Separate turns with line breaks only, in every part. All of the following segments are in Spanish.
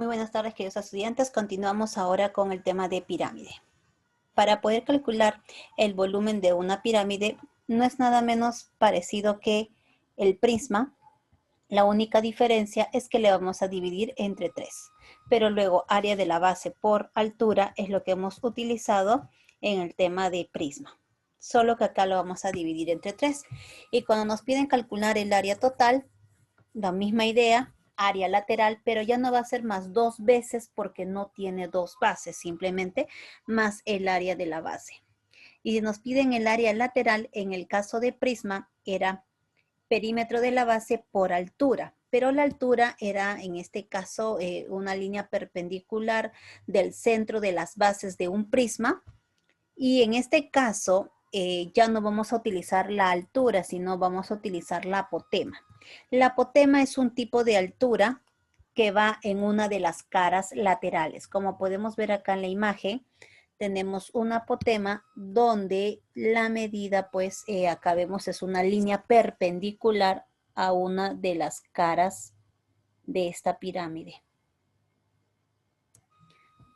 Muy buenas tardes, queridos estudiantes. Continuamos ahora con el tema de pirámide. Para poder calcular el volumen de una pirámide, no es nada menos parecido que el prisma. La única diferencia es que le vamos a dividir entre 3. Pero luego, área de la base por altura es lo que hemos utilizado en el tema de prisma. Solo que acá lo vamos a dividir entre 3. Y cuando nos piden calcular el área total, la misma idea, área lateral, pero ya no va a ser más 2 veces porque no tiene 2 bases, simplemente más el área de la base. Y si nos piden el área lateral, en el caso de prisma, era perímetro de la base por altura, pero la altura era en este caso una línea perpendicular del centro de las bases de un prisma, y en este caso ya no vamos a utilizar la altura, sino vamos a utilizar la apotema. La apotema es un tipo de altura que va en una de las caras laterales. Como podemos ver acá en la imagen, tenemos una apotema donde la medida, pues acá vemos es una línea perpendicular a una de las caras de esta pirámide.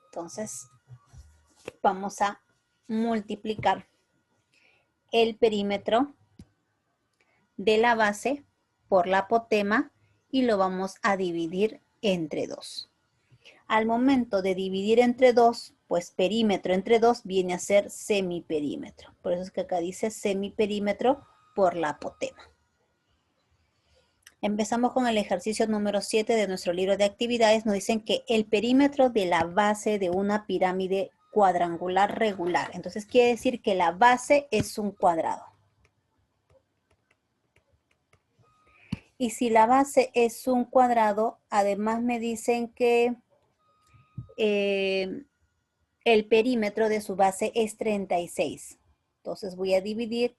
Entonces, vamos a multiplicar el perímetro de la base por la apotema y lo vamos a dividir entre 2. Al momento de dividir entre 2, pues perímetro entre 2 viene a ser semiperímetro. Por eso es que acá dice semiperímetro por la apotema. Empezamos con el ejercicio número 7 de nuestro libro de actividades. Nos dicen que el perímetro de la base de una pirámide cuadrangular regular. Entonces quiere decir que la base es un cuadrado. Y si la base es un cuadrado, además me dicen que el perímetro de su base es 36. Entonces voy a dividir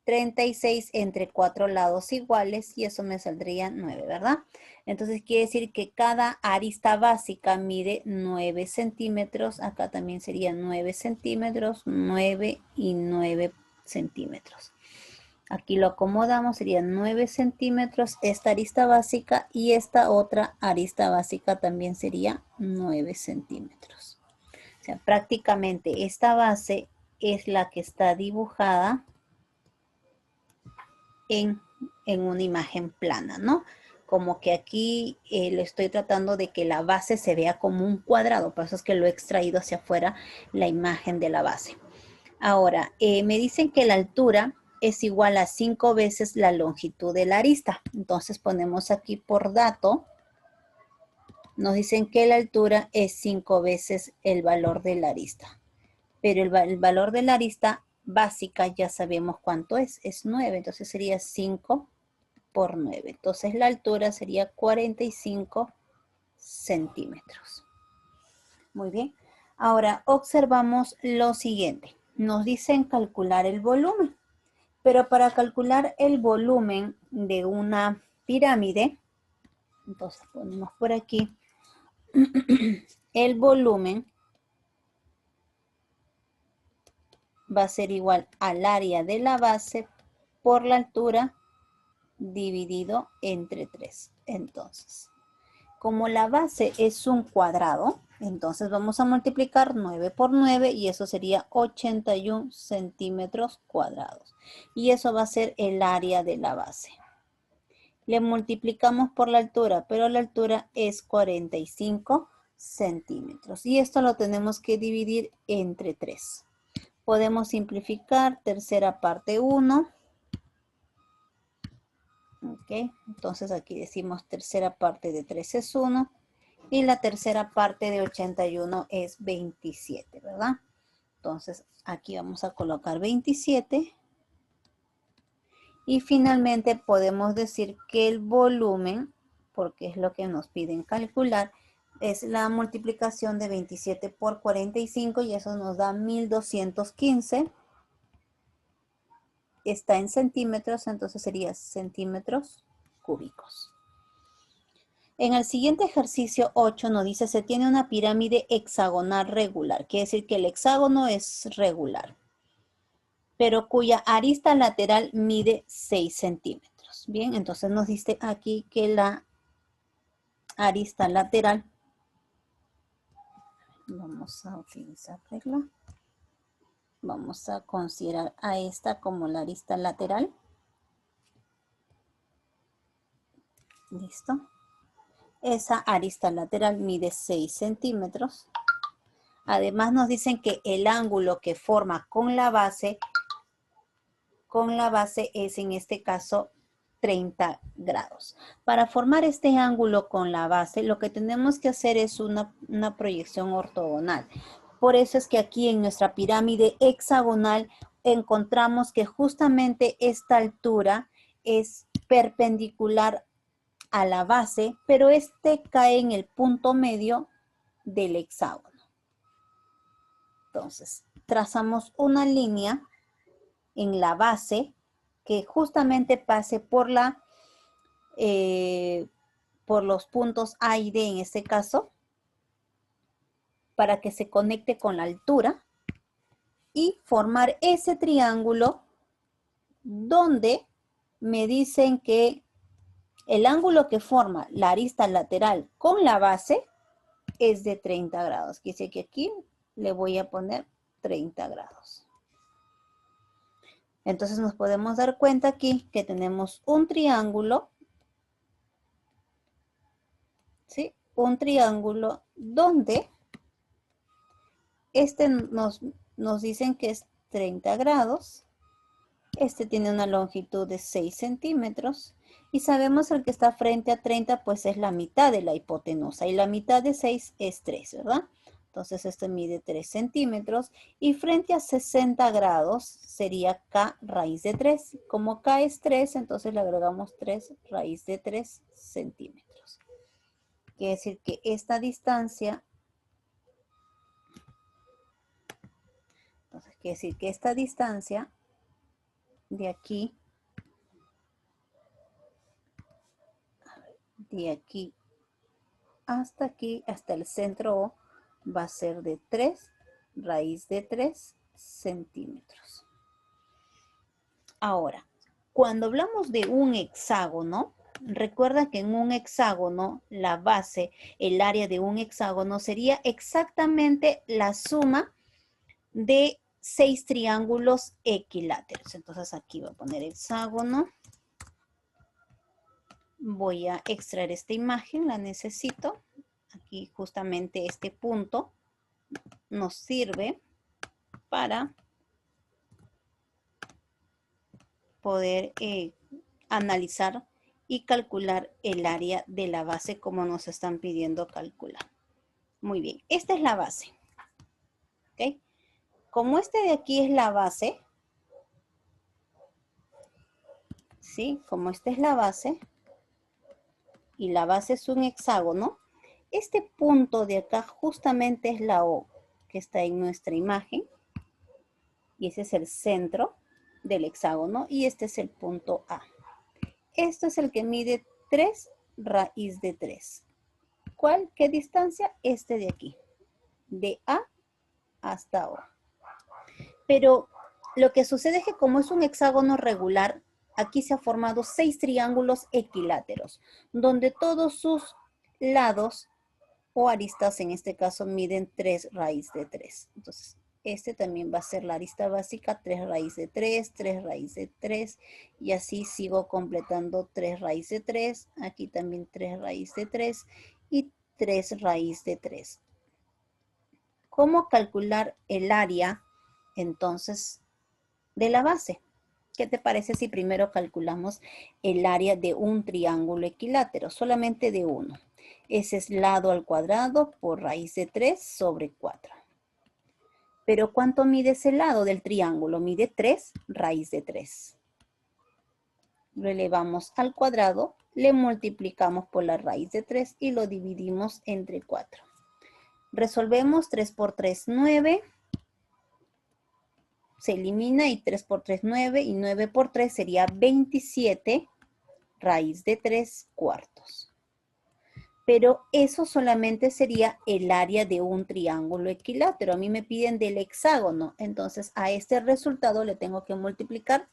36 entre 4 lados iguales y eso me saldría 9, ¿verdad? Entonces quiere decir que cada arista básica mide 9 centímetros. Acá también sería 9 centímetros, 9 y 9 centímetros. Aquí lo acomodamos, serían 9 centímetros esta arista básica y esta otra arista básica también sería 9 centímetros. O sea, prácticamente esta base es la que está dibujada en una imagen plana, ¿no? Como que aquí le estoy tratando de que la base se vea como un cuadrado, por eso es que lo he extraído hacia afuera la imagen de la base. Ahora, me dicen que la altura es igual a 5 veces la longitud de la arista. Entonces ponemos aquí por dato, nos dicen que la altura es 5 veces el valor de la arista. Pero el valor de la arista básica ya sabemos cuánto es 9. Entonces sería 5 por 9. Entonces la altura sería 45 centímetros. Muy bien. Ahora observamos lo siguiente. Nos dicen calcular el volumen. Pero para calcular el volumen de una pirámide, entonces ponemos por aquí, el volumen va a ser igual al área de la base por la altura dividido entre 3. Entonces, como la base es un cuadrado, entonces vamos a multiplicar 9 por 9 y eso sería 81 centímetros cuadrados. Y eso va a ser el área de la base. Le multiplicamos por la altura, pero la altura es 45 centímetros. Y esto lo tenemos que dividir entre 3. Podemos simplificar tercera parte 1. Ok, entonces aquí decimos tercera parte de 3 es 1 y la tercera parte de 81 es 27, ¿verdad? Entonces aquí vamos a colocar 27 y finalmente podemos decir que el volumen, porque es lo que nos piden calcular, es la multiplicación de 27 por 45 y eso nos da 1215. Está en centímetros, entonces sería centímetros cúbicos. En el siguiente ejercicio 8 nos dice, se tiene una pirámide hexagonal regular. Quiere decir que el hexágono es regular, pero cuya arista lateral mide 6 centímetros. Bien, entonces nos dice aquí que la arista lateral vamos a utilizar regla. Vamos a considerar a esta como la arista lateral. Listo. Esa arista lateral mide 6 centímetros. Además nos dicen que el ángulo que forma con la base es en este caso 30 grados. Para formar este ángulo con la base, lo que tenemos que hacer es una proyección ortogonal. Por eso es que aquí en nuestra pirámide hexagonal encontramos que justamente esta altura es perpendicular a la base, pero este cae en el punto medio del hexágono. Entonces, trazamos una línea en la base que justamente pase por por los puntos A y D en este caso, para que se conecte con la altura y formar ese triángulo donde me dicen que el ángulo que forma la arista lateral con la base es de 30 grados. Quiere decir que aquí le voy a poner 30 grados. Entonces nos podemos dar cuenta aquí que tenemos un triángulo, ¿sí? Un triángulo donde este nos dicen que es 30 grados. Este tiene una longitud de 6 centímetros. Y sabemos el que está frente a 30, pues es la mitad de la hipotenusa. Y la mitad de 6 es 3, ¿verdad? Entonces este mide 3 centímetros. Y frente a 60 grados sería K raíz de 3. Como K es 3, entonces le agregamos 3 raíz de 3 centímetros. Quiere decir que esta distancia... Entonces quiere decir que esta distancia de aquí hasta aquí, hasta el centro O, va a ser de 3 raíz de 3 centímetros. Ahora, cuando hablamos de un hexágono, recuerda que en un hexágono, la base, el área de un hexágono sería exactamente la suma de 6 triángulos equiláteros. Entonces aquí voy a poner hexágono. Voy a extraer esta imagen, la necesito. Aquí justamente este punto nos sirve para poder analizar y calcular el área de la base como nos están pidiendo calcular. Muy bien, esta es la base. ¿Ok? Como este de aquí es la base, ¿sí? Como esta es la base, y la base es un hexágono, este punto de acá justamente es la O que está en nuestra imagen. Y ese es el centro del hexágono y este es el punto A. Esto es el que mide 3 raíz de 3. ¿Cuál? ¿Qué distancia? Este de aquí. De A hasta O. Pero lo que sucede es que como es un hexágono regular, aquí se han formado 6 triángulos equiláteros, donde todos sus lados o aristas, en este caso, miden 3 raíz de 3. Entonces, este también va a ser la arista básica, 3 raíz de 3, 3 raíz de 3, y así sigo completando 3 raíz de 3, aquí también 3 raíz de 3 y 3 raíz de 3. ¿Cómo calcular el área, entonces, de la base? ¿Qué te parece si primero calculamos el área de un triángulo equilátero? Solamente de uno. Ese es lado al cuadrado por raíz de 3 sobre 4. Pero ¿cuánto mide ese lado del triángulo? Mide 3 raíz de 3. Lo elevamos al cuadrado, le multiplicamos por la raíz de 3 y lo dividimos entre 4. Resolvemos 3 por 3, 9. Se elimina y 3 por 3, 9. Y 9 por 3 sería 27 raíz de 3 cuartos. Pero eso solamente sería el área de un triángulo equilátero. A mí me piden del hexágono. Entonces, a este resultado le tengo que multiplicar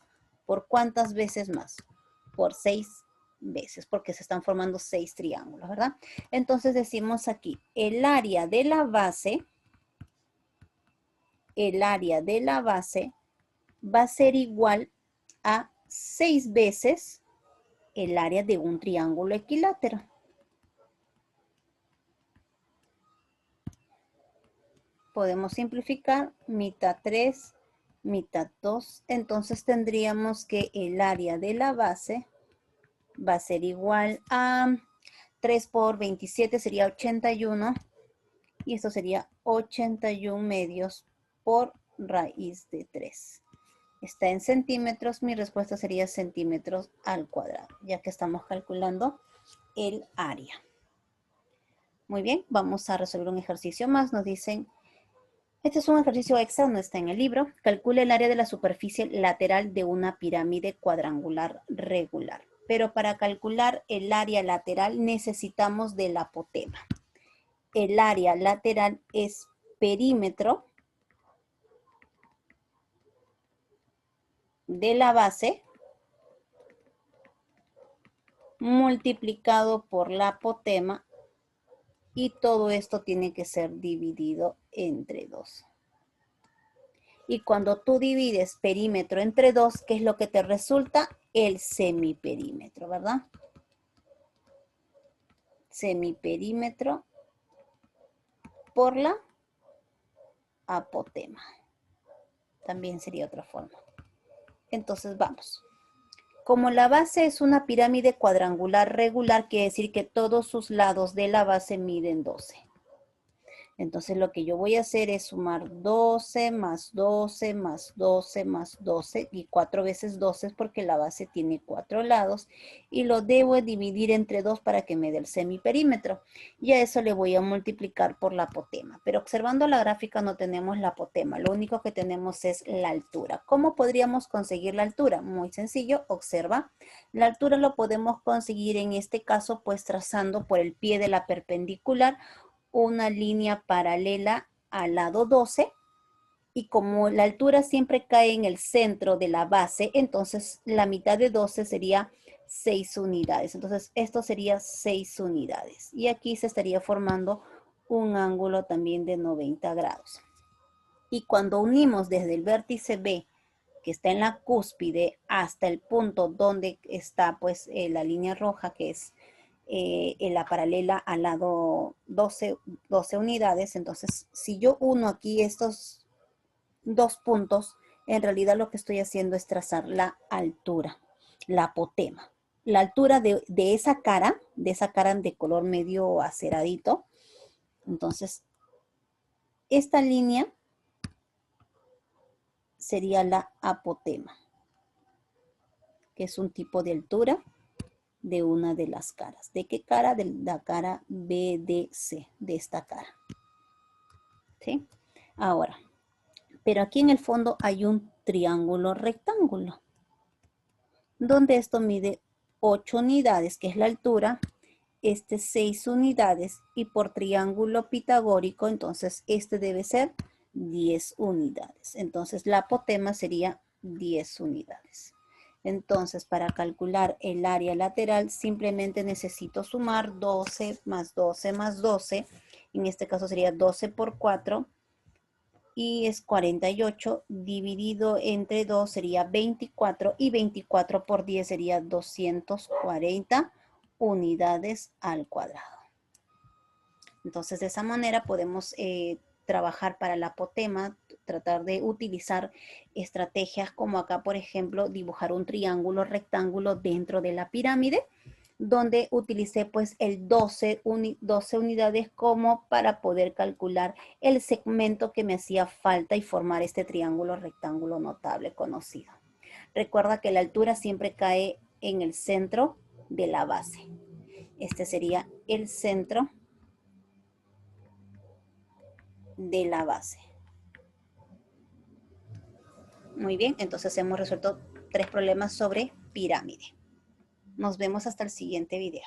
por ¿cuántas veces más? Por 6 veces, porque se están formando 6 triángulos, ¿verdad? Entonces decimos aquí, el área de la base el área de la base va a ser igual a 6 veces el área de un triángulo equilátero. Podemos simplificar mitad 3, mitad 2. Entonces tendríamos que el área de la base va a ser igual a 3 por 27 sería 81. Y esto sería 81 medios por raíz de 3. Está en centímetros, mi respuesta sería centímetros al cuadrado, ya que estamos calculando el área. Muy bien, vamos a resolver un ejercicio más. Nos dicen, este es un ejercicio extra, no está en el libro. Calcule el área de la superficie lateral de una pirámide cuadrangular regular. Pero para calcular el área lateral necesitamos del apotema. El área lateral es perímetro de la base multiplicado por la apotema, y todo esto tiene que ser dividido entre 2. Y cuando tú divides perímetro entre 2, ¿qué es lo que te resulta? El semiperímetro, ¿verdad? Semiperímetro por la apotema. También sería otra forma. Entonces vamos. Como la base es una pirámide cuadrangular regular, quiere decir que todos sus lados de la base miden 12. Entonces lo que yo voy a hacer es sumar 12 más 12 más 12 más 12 y 4 veces 12 porque la base tiene 4 lados y lo debo dividir entre 2 para que me dé el semiperímetro. Y a eso le voy a multiplicar por la apotema. Pero observando la gráfica no tenemos la apotema, lo único que tenemos es la altura. ¿Cómo podríamos conseguir la altura? Muy sencillo, observa. La altura lo podemos conseguir en este caso pues trazando por el pie de la perpendicular una línea paralela al lado 12 y como la altura siempre cae en el centro de la base, entonces la mitad de 12 sería 6 unidades. Entonces esto sería 6 unidades y aquí se estaría formando un ángulo también de 90 grados. Y cuando unimos desde el vértice B, que está en la cúspide, hasta el punto donde está pues la línea roja, que es en la paralela al lado 12 unidades. Entonces, si yo uno aquí estos 2 puntos, en realidad lo que estoy haciendo es trazar la altura, la apotema. La altura de esa cara de color medio aceradito. Entonces, esta línea sería la apotema, que es un tipo de altura de una de las caras. ¿De qué cara? De la cara BDC, de esta cara. ¿Sí? Ahora, pero aquí en el fondo hay un triángulo rectángulo, donde esto mide 8 unidades, que es la altura, este 6 unidades, y por triángulo pitagórico, entonces este debe ser 10 unidades. Entonces la apotema sería 10 unidades. Entonces, para calcular el área lateral, simplemente necesito sumar 12 más 12 más 12. En este caso sería 12 por 4. Y es 48. Dividido entre 2 sería 24. Y 24 por 10 sería 240 unidades al cuadrado. Entonces, de esa manera podemos trabajar para la apotema, tratar de utilizar estrategias como acá, por ejemplo, dibujar un triángulo rectángulo dentro de la pirámide, donde utilicé pues el 12 unidades como para poder calcular el segmento que me hacía falta y formar este triángulo rectángulo notable conocido. Recuerda que la altura siempre cae en el centro de la base. Este sería el centro de la base. Muy bien, entonces hemos resuelto 3 problemas sobre pirámide. Nos vemos hasta el siguiente video.